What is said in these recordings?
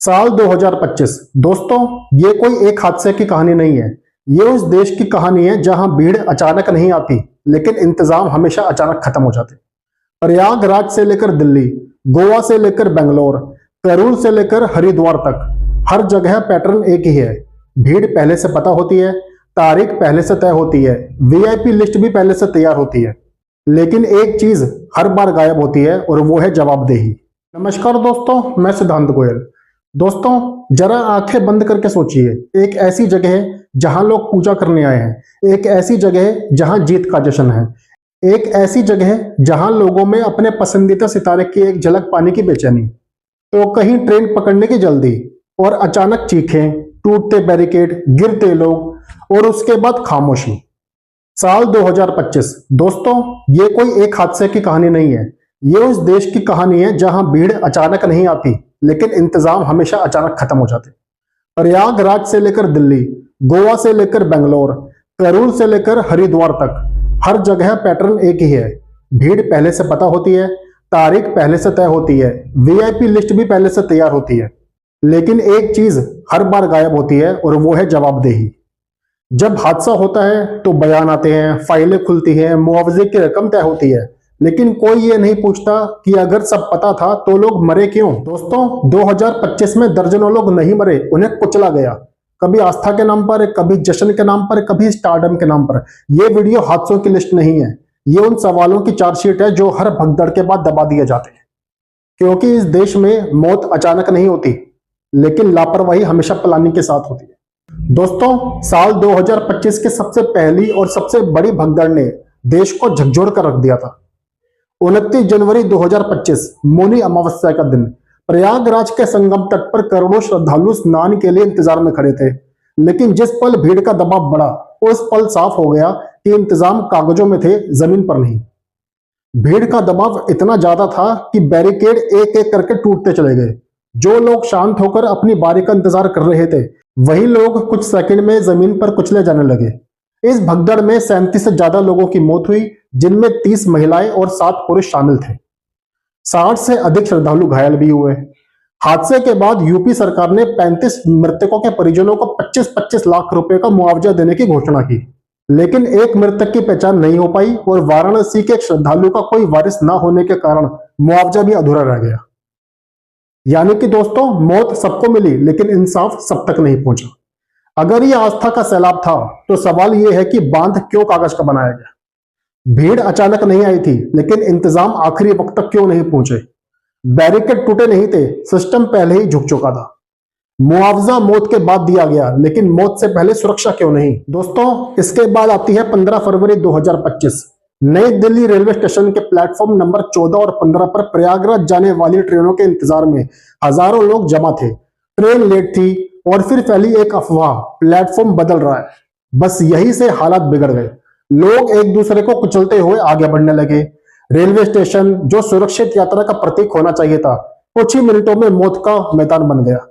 साल 2025। दोस्तों, ये कोई एक हादसे की कहानी नहीं है। ये उस देश की कहानी है जहां भीड़ अचानक नहीं आती, लेकिन इंतजाम हमेशा अचानक खत्म हो जाते। प्रयागराज से लेकर दिल्ली, गोवा से लेकर बेंगलोर, करूल से लेकर हरिद्वार तक, हर जगह पैटर्न एक ही है। भीड़ पहले से पता होती है, तारीख पहले से तय होती है, वीआईपी लिस्ट भी पहले से तैयार होती है, लेकिन एक चीज हर बार गायब होती है और वो है जवाबदेही। नमस्कार दोस्तों, मैं सिद्धांत गोयल। दोस्तों, जरा आंखें बंद करके सोचिए। एक ऐसी जगह है जहां लोग पूजा करने आए हैं, एक ऐसी जगह है जहां जीत का जश्न है, एक ऐसी जगह है जहां लोगों में अपने पसंदीदा सितारे की एक झलक पाने की बेचैनी, तो कहीं ट्रेन पकड़ने की जल्दी, और अचानक चीखें, टूटते बैरिकेड, गिरते लोग, और उसके बाद खामोशी। साल 2025। दोस्तों, ये कोई एक हादसे की कहानी नहीं है। ये उस देश की कहानी है जहां भीड़ अचानक नहीं आती, लेकिन इंतजाम हमेशा अचानक खत्म हो जाते। प्रयागराज से लेकर दिल्ली, गोवा से लेकर बेंगलोर, करूल से लेकर हरिद्वार तक, हर जगह पैटर्न एक ही है। भीड़ पहले से पता होती है, तारीख पहले से तय होती है, वीआईपी लिस्ट भी पहले से तैयार होती है, लेकिन एक चीज हर बार गायब होती है और वो है जवाबदेही। जब हादसा होता है तो बयान आते हैं, फाइलें खुलती हैं, मुआवजे की रकम तय होती है, लेकिन कोई ये नहीं पूछता कि अगर सब पता था तो लोग मरे क्यों। दोस्तों, 2025 में दर्जनों लोग नहीं मरे, उन्हें कुचला गया। कभी आस्था के नाम पर, कभी जश्न के नाम पर, कभी स्टारडम के नाम पर। यह वीडियो हादसों की लिस्ट नहीं है, ये उन सवालों की चार्जशीट है जो हर भगदड़ के बाद दबा दिए जाते हैं। क्योंकि इस देश में मौत अचानक नहीं होती, लेकिन लापरवाही हमेशा प्लानिंग के साथ होती है। दोस्तों, साल 2025 की सबसे पहली और सबसे बड़ी भगदड़ ने देश को झकझोर कर रख दिया था। 29 जनवरी 2025, मौनी अमावस्या का दिन। प्रयागराज के संगम तट पर करोड़ों श्रद्धालु स्नान के लिए इंतजार में खड़े थे, लेकिन जिस पल भीड़ का दबाव बढ़ा, उस पल साफ हो गया कि इंतजाम कागजों में थे, जमीन पर नहीं। भीड़ का दबाव इतना ज्यादा था कि बैरिकेड एक एक करके टूटते चले गए। जो लोग शांत होकर अपनी बारी का इंतजार कर रहे थे, वही लोग कुछ सेकंड में जमीन पर कुचले जाने लगे। इस भगदड़ में 37 से ज्यादा लोगों की मौत हुई, जिनमें 30 महिलाएं और 7 पुरुष शामिल थे। 60 से अधिक श्रद्धालु घायल भी हुए। हादसे के बाद यूपी सरकार ने 35 मृतकों के परिजनों को 25-25 लाख रुपए का मुआवजा देने की घोषणा की, लेकिन एक मृतक की पहचान नहीं हो पाई और वाराणसी के एक श्रद्धालु का कोई वारिस न होने के कारण मुआवजा भी अधूरा रह गया। यानी कि दोस्तों, मौत सबको मिली, लेकिन इंसाफ सब तक नहीं पहुंचा। अगर यह आस्था का सैलाब था, तो सवाल यह है कि बांध क्यों कागज का बनाया गया। भीड़ अचानक नहीं आई थी, लेकिन इंतजाम आखिरी वक्त तक क्यों नहीं पहुंचे। बैरिकेड टूटे नहीं थे, सिस्टम पहले ही झुक चुका था। मुआवजा मौत के बाद दिया गया, लेकिन मौत से पहले सुरक्षा क्यों नहीं। दोस्तों, इसके बाद आती है 15 फरवरी 2025। नई दिल्ली रेलवे स्टेशन के प्लेटफॉर्म नंबर 14 और 15 पर प्रयागराज जाने वाली ट्रेनों के इंतजार में हजारों लोग जमा थे। ट्रेन लेट थी और फिर फैली एक अफवाह, प्लेटफॉर्म बदल रहा है। बस यही से हालात बिगड़ गए। लोग एक दूसरे को कुचलते हुए आगे बढ़ने लगे। रेलवे स्टेशन, जो सुरक्षित यात्रा का प्रतीक होना चाहिए था, कुछ ही मिनटों में मौत का मैदान बन गया।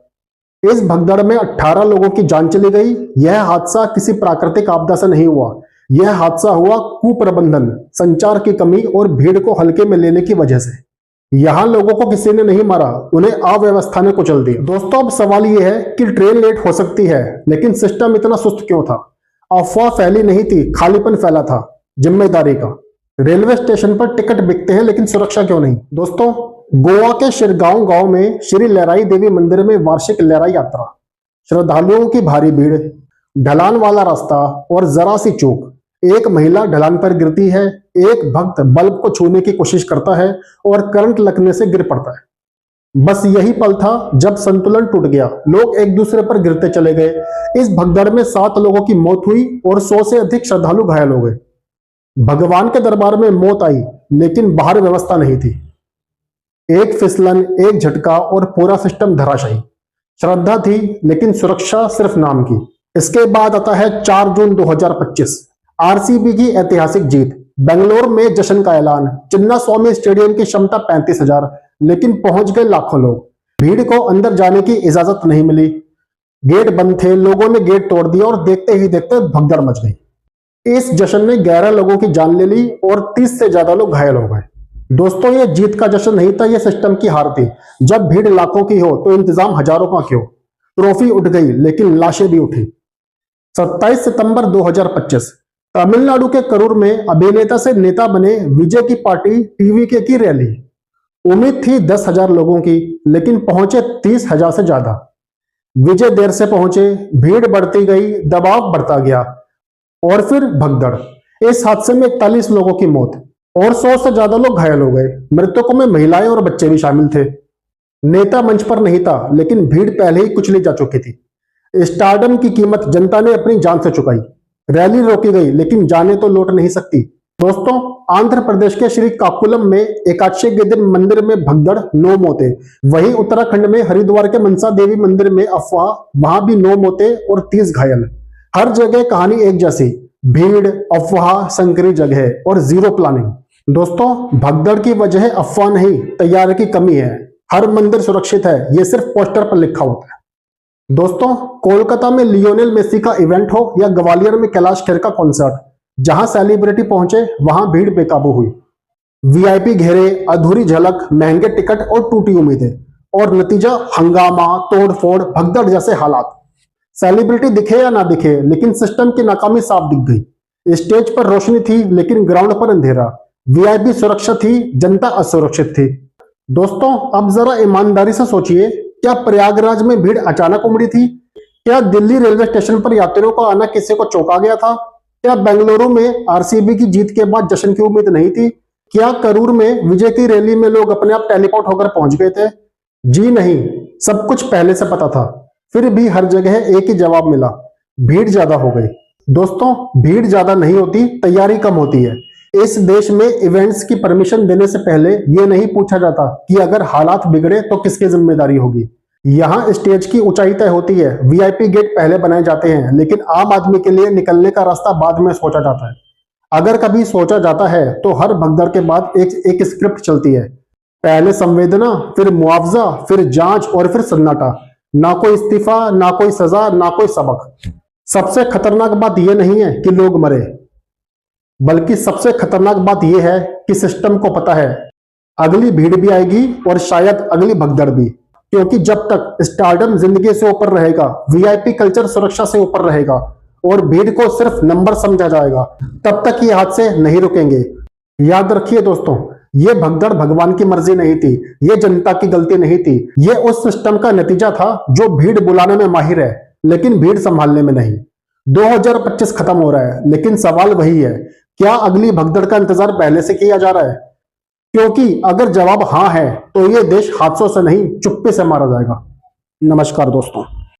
इस भगदड़ में 18 लोगों की जान चली गई। यह हादसा किसी प्राकृतिक आपदा से नहीं हुआ, यह हादसा हुआ कुप्रबंधन, संचार की कमी और भीड़ को हल्के में लेने की वजह से। यहां लोगों को किसी ने नहीं मारा, उन्हें अव्यवस्था ने कुचल दिया। दोस्तों, अब सवाल यह है कि ट्रेन लेट हो सकती है, लेकिन सिस्टम इतना सुस्त क्यों था। अफवाह फैली नहीं थी, खालीपन फैला था जिम्मेदारी का। रेलवे स्टेशन पर टिकट बिकते हैं, लेकिन सुरक्षा क्यों नहीं। दोस्तों, गोवा के शिरगांव गांव में श्री लहराई देवी मंदिर में वार्षिक लहराई यात्रा। श्रद्धालुओं की भारी भीड़, ढलान वाला रास्ता और जरा सी चूक। एक महिला ढलान पर गिरती है, एक भक्त बल्ब को छूने की कोशिश करता है और करंट लगने से गिर पड़ता है। बस यही पल था जब संतुलन टूट गया, लोग एक दूसरे पर गिरते चले गए। इस भगदड़ में 7 लोगों की मौत हुई और 100 से अधिक श्रद्धालु घायल हो गए। भगवान के दरबार में मौत आई, लेकिन बाहर व्यवस्था नहीं थी। एक फिसलन, एक झटका और पूरा सिस्टम धराशायी। श्रद्धा थी, लेकिन सुरक्षा सिर्फ नाम की। इसके बाद आता है 4 जून 2025, आरसीबी की ऐतिहासिक जीत। बेंगलोर में जश्न का ऐलान। चिन्ना स्वामी स्टेडियम की क्षमता 35,000, लेकिन पहुंच गए लाखों लोग। भीड़ को अंदर जाने की इजाजत नहीं मिली, गेट बंद थे। लोगों ने गेट तोड़ दिया और देखते ही देखते भगदड़ मच गई। इस जश्न ने 11 लोगों की जान ले ली और 30 से ज्यादा लोग घायल हो गए। दोस्तों ये जीत का जश्न नहीं था, ये सिस्टम की हार थी। जब भीड़ लाखों की हो तो इंतजाम हजारों का क्यों। ट्रॉफी उठ गई लेकिन लाशें भी उठी। 27 सितंबर 2025 तमिलनाडु के करूर में अभिनेता से नेता बने विजय की पार्टी टीवीके की रैली। उम्मीद थी 10,000 लोगों की, लेकिन पहुंचे 30,000 से ज्यादा। विजय देर से पहुंचे, भीड़ बढ़ती गई, दबाव बढ़ता गया और फिर भगदड़। इस हादसे में 41 लोगों की मौत और 100 से ज्यादा लोग घायल हो गए। मृतकों में महिलाएं और बच्चे भी शामिल थे। नेता मंच पर नहीं था, लेकिन भीड़ पहले ही कुचली जा चुकी थी। स्टारडम की कीमत जनता ने अपनी जान से चुकाई। रैली रोकी गई, लेकिन जाने तो लौट नहीं सकती। दोस्तों, आंध्र प्रदेश के श्री काकुलम में एकादशी के दिन मंदिर में भगदड़, 9 मौतें। वहीं उत्तराखंड में हरिद्वार के मनसा देवी मंदिर में अफवाह, वहां भी 9 मौतें और 30 घायल। हर जगह कहानी एक जैसी, भीड़, अफवाह, संकरी जगह और जीरो प्लानिंग। दोस्तों, भगदड़ की वजह अफवाह नहीं, तैयारी की कमी है। हर मंदिर सुरक्षित है, यह सिर्फ पोस्टर पर लिखा होता है। दोस्तों, कोलकाता में लियोनेल मेसी का इवेंट हो या ग्वालियर में कैलाश खेर का कॉन्सर्ट, जहां सेलिब्रिटी पहुंचे वहां भीड़ बेकाबू हुई। वीआईपी घेरे, अधूरी झलक, महंगे टिकट और टूटी उम्मीदें और नतीजा हंगामा, तोड़फोड़, भगदड़ जैसे हालात। सेलिब्रिटी दिखे या ना दिखे, लेकिन सिस्टम की नाकामी साफ दिख गई। स्टेज पर रोशनी थी, लेकिन ग्राउंड पर अंधेरा। वीआईपी सुरक्षा थी, जनता असुरक्षित थी। दोस्तों, अब जरा ईमानदारी से सोचिए, क्या प्रयागराज में भीड़ अचानक उमड़ी थी? क्या दिल्ली रेलवे स्टेशन पर यात्रियों का आना किसी को चौंका गया था? क्या बेंगलुरु में आरसीबी की जीत के बाद जश्न की उम्मीद नहीं थी? क्या करूर में विजय की रैली में लोग अपने आप टेलीपोर्ट होकर पहुंच गए थे? जी नहीं, सब कुछ पहले से पता था। फिर भी हर जगह एक ही जवाब मिला, भीड़ ज्यादा हो गई। दोस्तों, भीड़ ज्यादा नहीं होती, तैयारी कम होती है। इस देश में इवेंट्स की परमिशन देने से पहले यह नहीं पूछा जाता कि अगर हालात बिगड़े तो किसकी जिम्मेदारी होगी। यहाँ स्टेज की ऊंचाई तय होती है, वीआईपी गेट पहले बनाए जाते हैं, लेकिन आम आदमी के लिए निकलने का रास्ता बाद में सोचा जाता है। अगर कभी सोचा जाता है तो हर भगदड़ के बाद एक स्क्रिप्ट चलती है। पहले संवेदना, फिर मुआवजा, फिर जांच और फिर सन्नाटा। ना कोई इस्तीफा, ना कोई सजा, ना कोई सबक। सबसे खतरनाक बात यह नहीं है कि लोग मरे, बल्कि सबसे खतरनाक बात यह है कि सिस्टम को पता है अगली भीड़ भी आएगी और शायद अगली भगदड़ भी। क्योंकि जब तक स्टारडम जिंदगी से ऊपर रहेगा, वीआईपी कल्चर सुरक्षा से ऊपर रहेगा और भीड़ को सिर्फ नंबर समझा जाएगा, तब तक ये हादसे नहीं रुकेंगे। याद रखिए दोस्तों, ये भगदड़ भगवान की मर्जी नहीं थी, ये जनता की गलती नहीं थी। ये उस सिस्टम का नतीजा था जो भीड़ बुलाने में माहिर है, लेकिन भीड़ संभालने में नहीं। 2025 खत्म हो रहा है, लेकिन सवाल वही है, क्या अगली भगदड़ का इंतजार पहले से किया जा रहा है? क्योंकि अगर जवाब हाँ है तो ये देश हादसों से नहीं, चुप्पी से मारा जाएगा। नमस्कार दोस्तों।